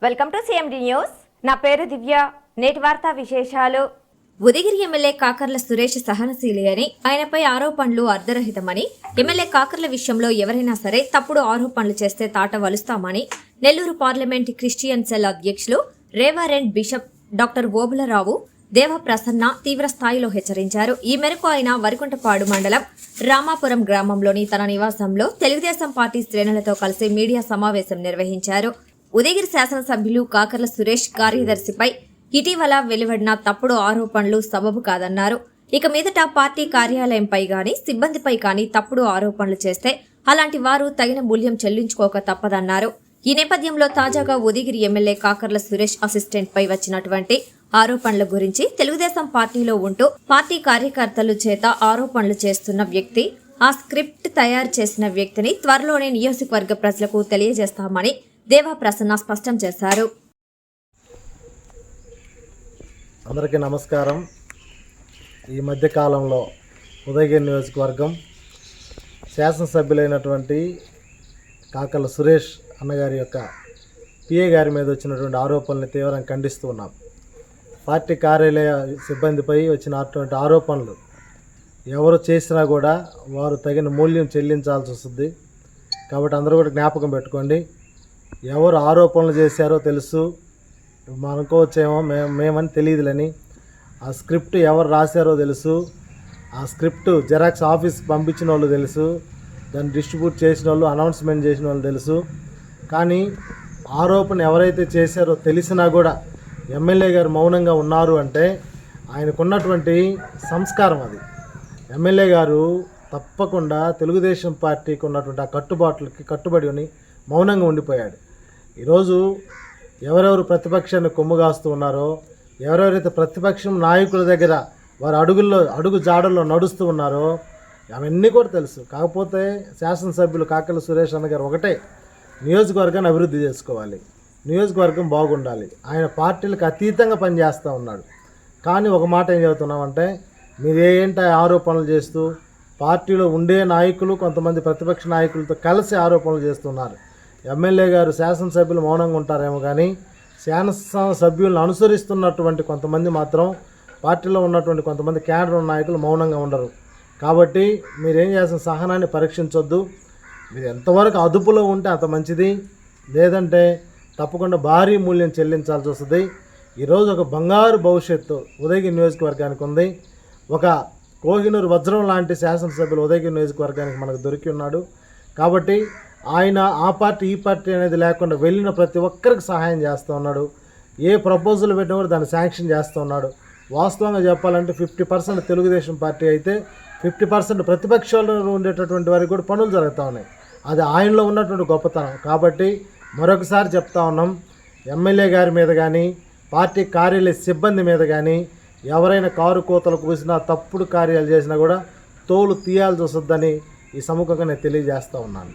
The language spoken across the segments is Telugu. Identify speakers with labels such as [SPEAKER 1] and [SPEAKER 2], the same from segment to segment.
[SPEAKER 1] Welcome to CMD news. నా పేరు దివ్య. నేటి వార్తా విశేషాలు. ఉదయగిరి ఎమ్మెల్యే కాకర్ల సురేష్ సహనశీలి అని, ఆయనపై ఆరోపణలు అర్ధరహితమని, ఎమ్మెల్యే కాకర్ల విషయంలో ఎవరైనా సరే తప్పుడు ఆరోపణలు చేస్తే తాట వలుస్తామని నెల్లూరు పార్లమెంట్ క్రిస్టియన్ సెల్ అధ్యక్షులు రేవరెండ్ బిషప్ డాక్టర్ ఓబులరావు దేవప్రసన్న తీవ్ర స్థాయిలో హెచ్చరించారు. ఈ మేరకు ఆయన వరికుంటపాడు మండలం రామాపురం గ్రామంలోని తన నివాసంలో తెలుగుదేశం పార్టీ శ్రేణులతో కలిసి మీడియా సమావేశం నిర్వహించారు. ఉదయగిరి శాసనసభ్యులు కాకర్ల సురేష్ కార్యదర్శిపై ఇటీవల వెలువడిన తప్పుడు ఆరోపణలు సబబు కాదన్నారు. ఇక మీదట పార్టీ కార్యాలయంపై గాని సిబ్బందిపై కానీ తప్పుడు ఆరోపణలు చేస్తే అలాంటి వారు తగిన మూల్యం చెల్లించుకోక తప్పదన్నారు. ఈ నేపథ్యంలో తాజాగా ఉదయగిరి ఎమ్మెల్యే కాకర్ల సురేష్ అసిస్టెంట్ పై వచ్చినటువంటి ఆరోపణల గురించి తెలుగుదేశం పార్టీలో ఉంటూ పార్టీ కార్యకర్తలు చేత ఆరోపణలు చేస్తున్న వ్యక్తి, ఆ స్క్రిప్ట్ తయారు చేసిన వ్యక్తిని త్వరలోనే నియోజకవర్గ ప్రజలకు తెలియజేస్తామని దేవప్రసన్న స్పష్టం చేశారు.
[SPEAKER 2] అందరికీ నమస్కారం. ఈ మధ్యకాలంలో ఉదయగిరి నియోజకవర్గం శాసనసభ్యులైనటువంటి కాకర్ల సురేష్ అన్నగారి యొక్క పిఏ గారి మీద వచ్చినటువంటి ఆరోపణలు తీవ్రంగా ఖండిస్తూ ఉన్నాం. పార్టీ కార్యాలయ సిబ్బందిపై వచ్చినటువంటి ఆరోపణలు ఎవరు చేసినా కూడా వారు తగిన మూల్యం చెల్లించాల్సి వస్తుంది. కాబట్టి అందరూ కూడా జ్ఞాపకం పెట్టుకోండి. ఎవరు ఆరోపణలు చేశారో తెలుసు, అనుకోవచ్చేమో మేమని తెలియదులని. ఆ స్క్రిప్ట్ ఎవరు రాశారో తెలుసు, ఆ స్క్రిప్ట్ జెరాక్స్ ఆఫీస్కి పంపించిన వాళ్ళు తెలుసు, దాన్ని డిస్ట్రిబ్యూట్ చేసిన వాళ్ళు, అనౌన్స్మెంట్ చేసిన వాళ్ళు తెలుసు. కానీ ఆరోపణ ఎవరైతే చేశారో తెలిసినా కూడా ఎమ్మెల్యే గారు మౌనంగా ఉన్నారు అంటే ఆయనకున్నటువంటి సంస్కారం అది. ఎమ్మెల్యే గారు తప్పకుండా తెలుగుదేశం పార్టీకి ఉన్నటువంటి ఆ కట్టుబాట్లకి కట్టుబడి అని మౌనంగా ఉండిపోయాడు. ఈరోజు ఎవరెవరు ప్రతిపక్షాన్ని కొమ్ముగాస్తూ ఉన్నారో, ఎవరెవరైతే ప్రతిపక్షం నాయకుల దగ్గర వారు అడుగు జాడల్లో నడుస్తూ ఉన్నారో అవన్నీ కూడా తెలుసు. కాకపోతే శాసనసభ్యులు కాకర్ల సురేష్ అన్న గారు ఒకటే, నియోజకవర్గాన్ని అభివృద్ధి చేసుకోవాలి, నియోజకవర్గం బాగుండాలి. ఆయన పార్టీలకు అతీతంగా పనిచేస్తూ ఉన్నాడు. కానీ ఒక మాట ఏం చెబుతున్నామంటే, మీరు ఏంటి ఆరోపణలు చేస్తూ పార్టీలో ఉండే నాయకులు కొంతమంది ప్రతిపక్ష నాయకులతో కలిసి ఆరోపణలు చేస్తున్నారు. ఎమ్మెల్యే గారు శాసనసభ్యులు మౌనంగా ఉంటారేమో కానీ శాసనసభ్యులను అనుసరిస్తున్నటువంటి కొంతమంది మాత్రం పార్టీలో ఉన్నటువంటి కొంతమంది కేడర్ నాయకులు మౌనంగా ఉండరు. కాబట్టి మీరేం చేసిన సహనాన్ని పరీక్షించొద్దు. మీరు ఎంతవరకు అదుపులో ఉంటే అంత మంచిది, లేదంటే తప్పకుండా భారీ మూల్యం చెల్లించాల్సి వస్తుంది. ఈరోజు ఒక బంగారు భవిష్యత్తు ఉదయగిరి నియోజకవర్గానికి ఉంది. ఒక కోహినూరు వజ్రం లాంటి శాసనసభ్యులు ఉదయగిరి నియోజకవర్గానికి మనకు దొరికి ఉన్నాడు. కాబట్టి ఆయన ఆ పార్టీ ఈ పార్టీ అనేది లేకుండా వెళ్ళిన ప్రతి ఒక్కరికి సహాయం చేస్తూ ఉన్నాడు. ఏ ప్రపోజల్ పెట్టినా కూడా దాన్ని శాంక్షన్ చేస్తూ ఉన్నాడు. వాస్తవంగా చెప్పాలంటే 50% తెలుగుదేశం పార్టీ అయితే 50% ప్రతిపక్షాల్లో ఉండేటటువంటి వారికి కూడా పనులు జరుగుతూ ఉన్నాయి. అది ఆయనలో ఉన్నటువంటి గొప్పతనం. కాబట్టి మరొకసారి చెప్తా ఉన్నాం, ఎమ్మెల్యే గారి మీద కానీ పార్టీ కార్యాలయ సిబ్బంది మీద కానీ ఎవరైనా కారు కోతలు కూసినా తప్పుడు కార్యాలు చేసినా కూడా తోలు తీయాల్సి వస్తుందని ఈ సముఖంగా నేను తెలియజేస్తూ ఉన్నాను.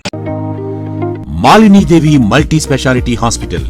[SPEAKER 3] Malinidevi multi speciality hospital,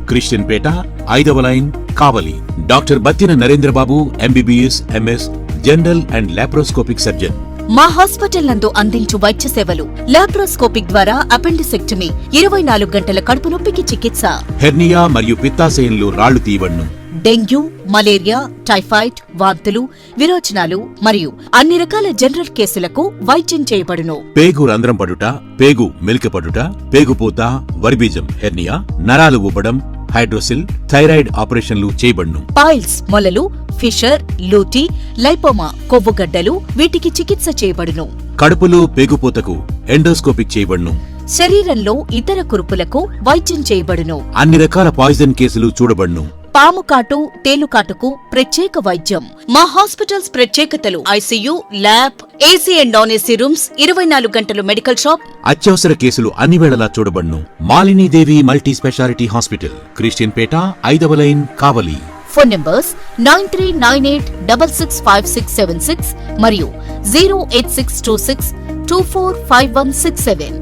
[SPEAKER 3] Christian Peta, 5వ line, Kavali. Doctor Battina Narendrababu, MBBS, MS, general and laparoscopic surgeon.
[SPEAKER 4] మా హాస్పిటల్ నందు అందించు వైద్య సేవలు: లాప్రోస్కోపిక్ ద్వారా అపెండిసెక్టమీ, 24 గంటల కడుపు నొప్పికి చికిత్స,
[SPEAKER 3] హెర్నియా మరియు పిత్తాశయంలో రాళ్లు తీయబడును,
[SPEAKER 4] డెంగ్యూ, మలేరియా, టైఫాయిడ్, వాంతులు, విరోచనాలు మరియు అన్ని రకాల జనరల్ కేసులకు వైద్యం చేయబడును.
[SPEAKER 3] పేగు రంధ్రం పడుట, పేగు మెలికపడుట, పేగుపూత, వర్బీజం, హెర్నియా, నరాలు ఊపడం, హైడ్రోసిల్, థైరాయిడ్ ఆపరేషన్లు చేయబడును.
[SPEAKER 4] పైల్స్, మొలలు, ఫిషర్, లూటీ, లైపోమా, కొవ్వుగడ్డలు, వీటికి చికిత్స చేయబడును.
[SPEAKER 3] కడుపులో పేగుపూతకు ఎండోస్కోపిక్ చేయబడును.
[SPEAKER 4] శరీరంలో ఇతర కురుపులకు వైద్యం చేయబడును.
[SPEAKER 3] అన్ని రకాల పాయిజన్ కేసులు చూడబడును.
[SPEAKER 4] పాము కాటు, తేలుకాటుకు ప్రత్యేక వైద్యం. మా హాస్పిటల్స్ ప్రత్యేకతలు: ICU, lab, AC and non AC rooms, 24 గంటలు మెడికల్ షాప్.
[SPEAKER 3] అత్యవసర కేసులు అన్ని వేళలా చూడబడును. Malinidevi multi speciality hospital, Christian Peta, 5వ లైన్, కావలి.
[SPEAKER 4] ఫోన్ నంబర్స్ 9398665676 మరియు 08626245167.